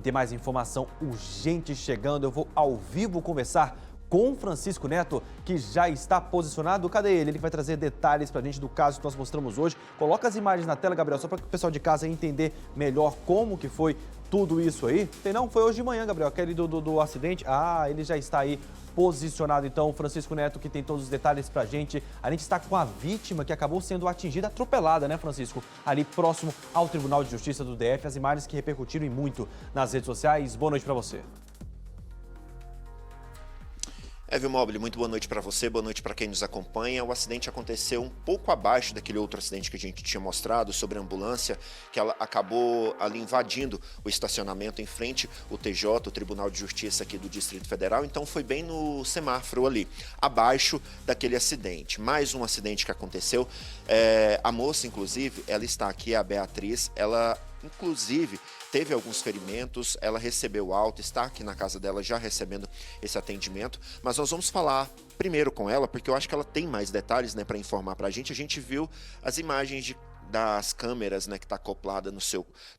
tem mais informação urgente chegando. Eu vou ao vivo conversar com Francisco Neto, que já está posicionado. Cadê ele? Ele vai trazer detalhes pra gente do caso que nós mostramos hoje. Coloca as imagens na tela, Gabriel, só para o pessoal de casa entender melhor como que foi tudo isso aí. Tem não? Foi hoje de manhã, Gabriel, aquele do acidente. Ah, ele já está aí posicionado, então, Francisco Neto, que tem todos os detalhes pra gente. A gente está com a vítima que acabou sendo atingida, atropelada, né, Francisco? Ali próximo ao Tribunal de Justiça do DF, as imagens que repercutiram e muito nas redes sociais. Boa noite pra você. Vilmobile, muito boa noite para você, boa noite para quem nos acompanha. O acidente aconteceu um pouco abaixo daquele outro acidente que a gente tinha mostrado sobre a ambulância, que ela acabou ali invadindo o estacionamento em frente ao TJ, o Tribunal de Justiça aqui do Distrito Federal. Então foi bem no semáforo ali, abaixo daquele acidente. Mais um acidente que aconteceu. A moça, inclusive, ela está aqui, a Beatriz, ela inclusive teve alguns ferimentos, ela recebeu alta, está aqui na casa dela já recebendo esse atendimento, mas nós vamos falar primeiro com ela, porque eu acho que ela tem mais detalhes, né, para informar para a gente viu as imagens das câmeras, né, que está acoplada na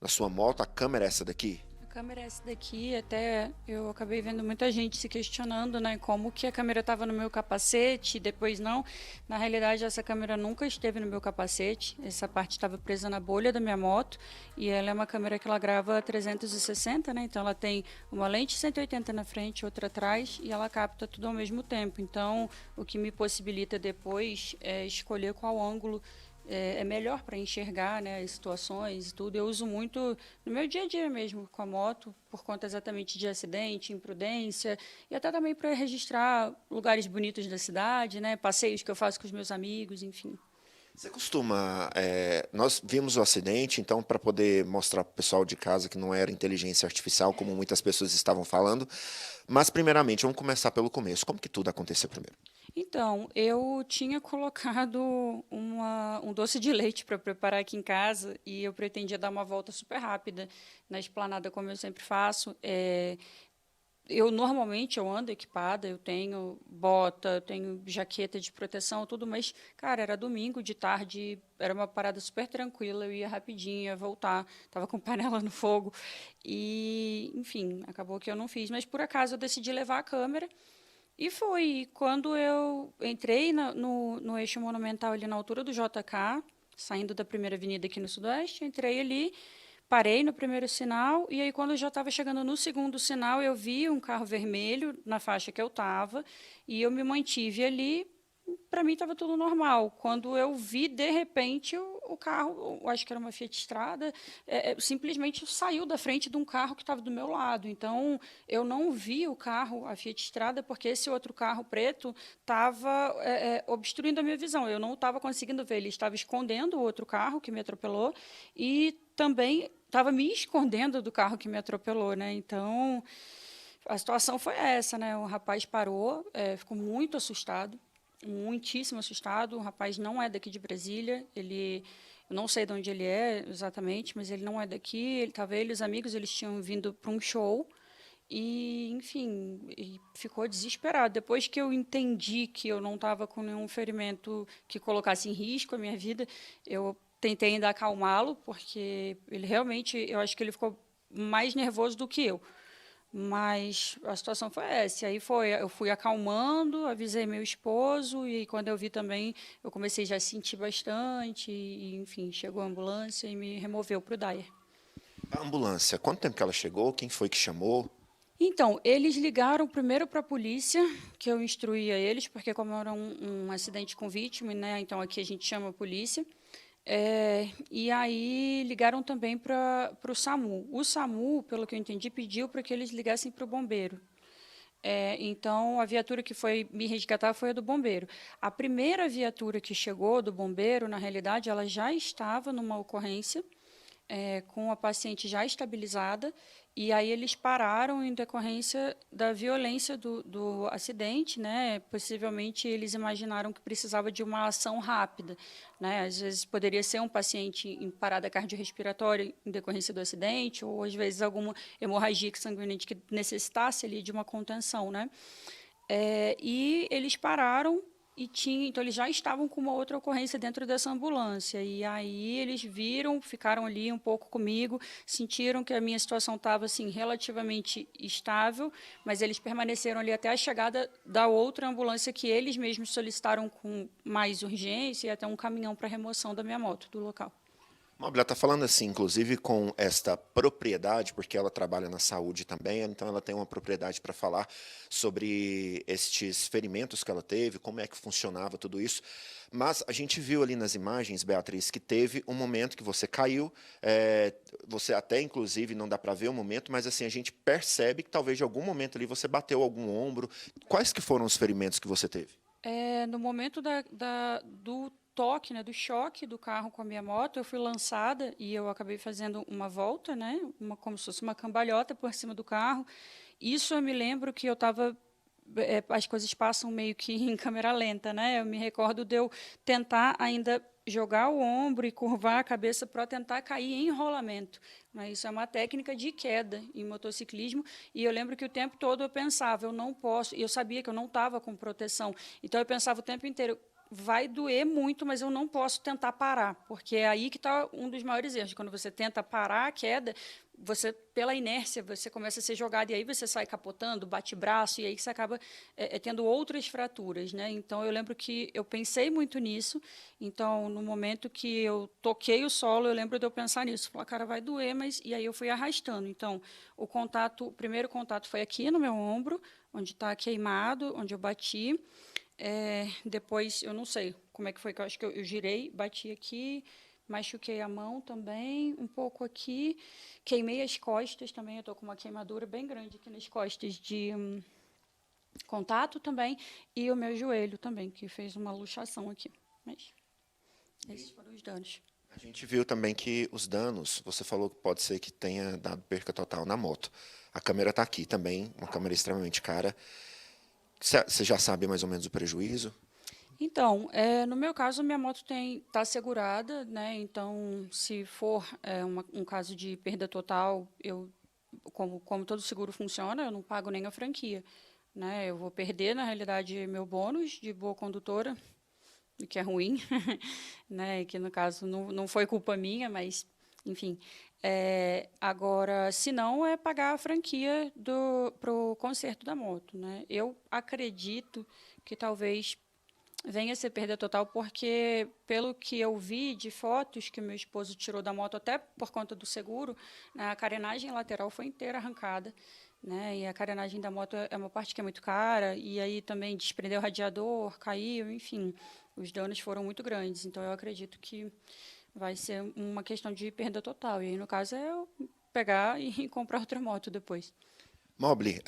sua moto. A câmera é essa daqui? A câmera é essa daqui, até eu acabei vendo muita gente se questionando, né, como que a câmera estava no meu capacete e depois não. Na realidade, essa câmera nunca esteve no meu capacete, essa parte estava presa na bolha da minha moto e ela é uma câmera que ela grava 360, né, então ela tem uma lente 180 na frente, outra atrás e ela capta tudo ao mesmo tempo. Então, o que me possibilita depois é escolher qual ângulo é melhor para enxergar, né, as situações e tudo. Eu uso muito no meu dia a dia mesmo com a moto, por conta exatamente de acidente, imprudência, e até também para registrar lugares bonitos da cidade, né, passeios que eu faço com os meus amigos, enfim. Você costuma... nós vimos o acidente, então, para poder mostrar para o pessoal de casa que não era inteligência artificial, como muitas pessoas estavam falando, mas, primeiramente, vamos começar pelo começo. Como que tudo aconteceu primeiro? Então, eu tinha colocado um doce de leite para preparar aqui em casa e eu pretendia dar uma volta super rápida na esplanada, como eu sempre faço. Normalmente eu ando equipada, eu tenho bota, eu tenho jaqueta de proteção, tudo, mas, cara, era domingo de tarde, era uma parada super tranquila, eu ia rapidinho, ia voltar, estava com panela no fogo e, enfim, acabou que eu não fiz. Mas, por acaso, eu decidi levar a câmera e foi. Quando eu entrei no eixo monumental, ali na altura do JK, saindo da primeira avenida aqui no Sudoeste, entrei ali, parei no primeiro sinal, e aí, quando eu já estava chegando no segundo sinal, eu vi um carro vermelho na faixa que eu estava, e eu me mantive ali. Para mim estava tudo normal. Quando eu vi, de repente, o carro, eu acho que era uma Fiat Strada, simplesmente saiu da frente de um carro que estava do meu lado. Então, eu não vi o carro, a Fiat Strada, porque esse outro carro preto estava obstruindo a minha visão. Eu não estava conseguindo ver, ele estava escondendo o outro carro que me atropelou e também estava me escondendo do carro que me atropelou, né? Então, a situação foi essa, né? O rapaz parou, ficou muito assustado, muitíssimo assustado. O rapaz não é daqui de Brasília, eu não sei de onde ele é exatamente, mas ele não é daqui. Ele, os amigos, eles tinham vindo para um show e, enfim, e ficou desesperado. Depois que eu entendi que eu não estava com nenhum ferimento que colocasse em risco a minha vida, eu tentei ainda acalmá-lo, porque ele realmente, eu acho que ele ficou mais nervoso do que eu. Mas a situação foi essa. Aí eu fui acalmando, avisei meu esposo, e quando eu vi também, eu comecei já a sentir bastante, e, enfim, chegou a ambulância e me removeu para o DAIR. A ambulância, quanto tempo que ela chegou? Quem foi que chamou? Então, eles ligaram primeiro para a polícia, que eu instruí a eles, porque como era um acidente com vítima, né, então aqui a gente chama a polícia. E aí ligaram também para o SAMU. O SAMU, pelo que eu entendi, pediu para que eles ligassem para o bombeiro. Então, a viatura que foi me resgatar foi a do bombeiro. A primeira viatura que chegou do bombeiro, na realidade, ela já estava numa ocorrência, com a paciente já estabilizada, e aí eles pararam em decorrência da violência do acidente, né? Possivelmente eles imaginaram que precisava de uma ação rápida, né? Às vezes poderia ser um paciente em parada cardiorrespiratória em decorrência do acidente, ou às vezes alguma hemorragia sanguinante que necessitasse ali de uma contenção, né? E eles pararam então eles já estavam com uma outra ocorrência dentro dessa ambulância. E aí eles viram, ficaram ali um pouco comigo, sentiram que a minha situação estava assim relativamente estável, mas eles permaneceram ali até a chegada da outra ambulância que eles mesmos solicitaram com mais urgência e até um caminhão para remoção da minha moto do local. Mobile está falando assim, inclusive com esta propriedade, porque ela trabalha na saúde também, então ela tem uma propriedade para falar sobre estes ferimentos que ela teve, como é que funcionava tudo isso. Mas a gente viu ali nas imagens, Beatriz, que teve um momento que você caiu, você até, inclusive, não dá para ver o momento, mas assim, a gente percebe que talvez de algum momento ali você bateu algum ombro. Quais que foram os ferimentos que você teve? No momento do toque, né, do choque do carro com a minha moto, eu fui lançada e eu acabei fazendo uma volta, né, como se fosse uma cambalhota por cima do carro. Isso eu me lembro que eu estava... as coisas passam meio que em câmera lenta, né? Eu me recordo de eu tentar ainda jogar o ombro e curvar a cabeça para tentar cair em rolamento. Mas isso é uma técnica de queda em motociclismo. E eu lembro que o tempo todo eu pensava, eu não posso... E eu sabia que eu não estava com proteção. Então, eu pensava o tempo inteiro, vai doer muito, mas eu não posso tentar parar, porque é aí que está um dos maiores erros. Quando você tenta parar a queda, você, pela inércia, você começa a ser jogado, e aí você sai capotando, bate braço, e aí você acaba tendo outras fraturas, né? Então, eu lembro que eu pensei muito nisso. Então, no momento que eu toquei o solo, eu lembro de eu pensar nisso. Falar, cara, vai doer, mas... E aí eu fui arrastando. Então, o primeiro contato foi aqui no meu ombro, onde está queimado, onde eu bati. Depois, eu não sei como é que foi, que eu acho que eu girei, bati aqui, machuquei a mão também, um pouco aqui, queimei as costas também, eu estou com uma queimadura bem grande aqui nas costas de contato também, e o meu joelho também, que fez uma luxação aqui. Mas esses foram os danos. A gente viu também que os danos, você falou que pode ser que tenha dado perca total na moto. A câmera está aqui também, uma câmera extremamente cara. Você já sabe mais ou menos o prejuízo? Então, no meu caso, minha moto está segurada, né? Então, se for um caso de perda total, como todo seguro funciona, eu não pago nem a franquia, né? Eu vou perder, na realidade, meu bônus de boa condutora, o que é ruim, né? Que, no caso, não foi culpa minha, mas, enfim. Agora, se não, é pagar a franquia para o conserto da moto, né? Eu acredito que talvez venha a ser perda total, porque, pelo que eu vi de fotos que meu esposo tirou da moto, até por conta do seguro, né, a carenagem lateral foi inteira arrancada, né? E a carenagem da moto é uma parte que é muito cara, e aí também desprendeu o radiador, caiu, enfim, os danos foram muito grandes. Então, eu acredito que vai ser uma questão de perda total. E aí, no caso, é eu pegar e comprar outra moto depois. Mobile,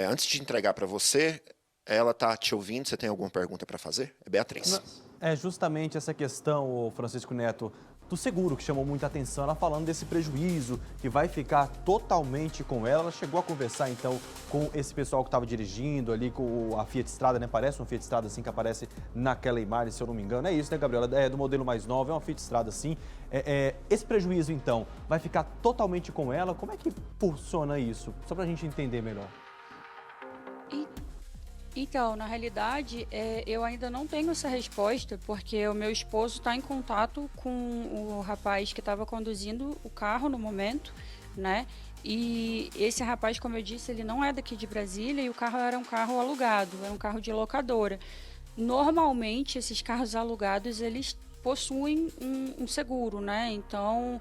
antes de entregar para você, ela está te ouvindo, você tem alguma pergunta para fazer? É Beatriz. É justamente essa questão, o Francisco Neto, do seguro que chamou muita atenção. Ela falando desse prejuízo que vai ficar totalmente com ela. Ela chegou a conversar, então, com esse pessoal que estava dirigindo ali, com a Fiat Strada, né? Parece uma Fiat Strada, assim, que aparece naquela imagem, se eu não me engano. É isso, né, Gabriela? É do modelo mais novo, é uma Fiat Strada, sim. Esse prejuízo, então, vai ficar totalmente com ela? Como é que funciona isso? Só para a gente entender melhor. Então, na realidade, eu ainda não tenho essa resposta, porque o meu esposo está em contato com o rapaz que estava conduzindo o carro no momento, né? E esse rapaz, como eu disse, ele não é daqui de Brasília, e o carro era um carro alugado, era um carro de locadora. Normalmente, esses carros alugados, eles possuem um seguro, né? Então,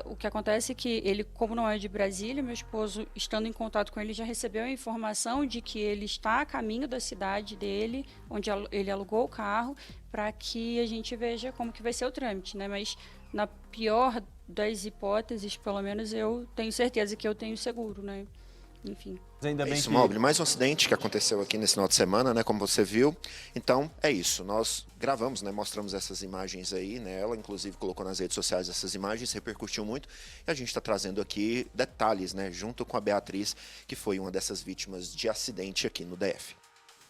o que acontece é que ele, como não é de Brasília, meu esposo, estando em contato com ele, já recebeu a informação de que ele está a caminho da cidade dele, onde ele alugou o carro, para que a gente veja como que vai ser o trâmite, né? Mas, na pior das hipóteses, pelo menos eu tenho certeza que eu tenho seguro, né? Enfim. Ainda bem isso, que... Mobile. Mais um acidente que aconteceu aqui nesse final de semana, né? Como você viu. Então, é isso. Nós gravamos, né? Mostramos essas imagens aí, né? Ela, inclusive, colocou nas redes sociais essas imagens, repercutiu muito. E a gente está trazendo aqui detalhes, né? Junto com a Beatriz, que foi uma dessas vítimas de acidente aqui no DF.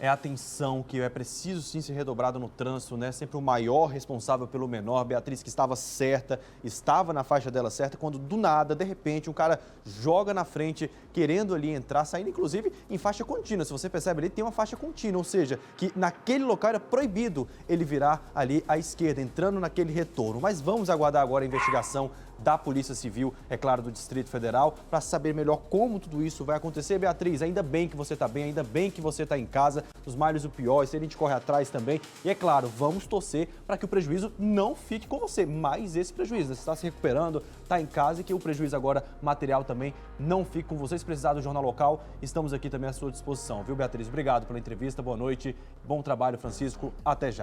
É a atenção que é preciso sim ser redobrada no trânsito, né? Sempre o maior responsável pelo menor. Beatriz, que estava certa, estava na faixa dela certa, quando do nada, de repente, um cara joga na frente, querendo ali entrar, saindo inclusive em faixa contínua. Se você percebe ali, tem uma faixa contínua, ou seja, que naquele local era proibido ele virar ali à esquerda, entrando naquele retorno. Mas vamos aguardar agora a investigação da Polícia Civil, é claro, do Distrito Federal, para saber melhor como tudo isso vai acontecer. Beatriz, ainda bem que você está bem, ainda bem que você está em casa, os males o pior, isso a gente corre atrás também. E é claro, vamos torcer para que o prejuízo não fique com você, mais esse prejuízo, né? Você está se recuperando, está em casa e que o prejuízo agora material também não fique com você. Se precisar do Jornal Local, estamos aqui também à sua disposição, viu, Beatriz? Obrigado pela entrevista, boa noite, bom trabalho, Francisco, até já.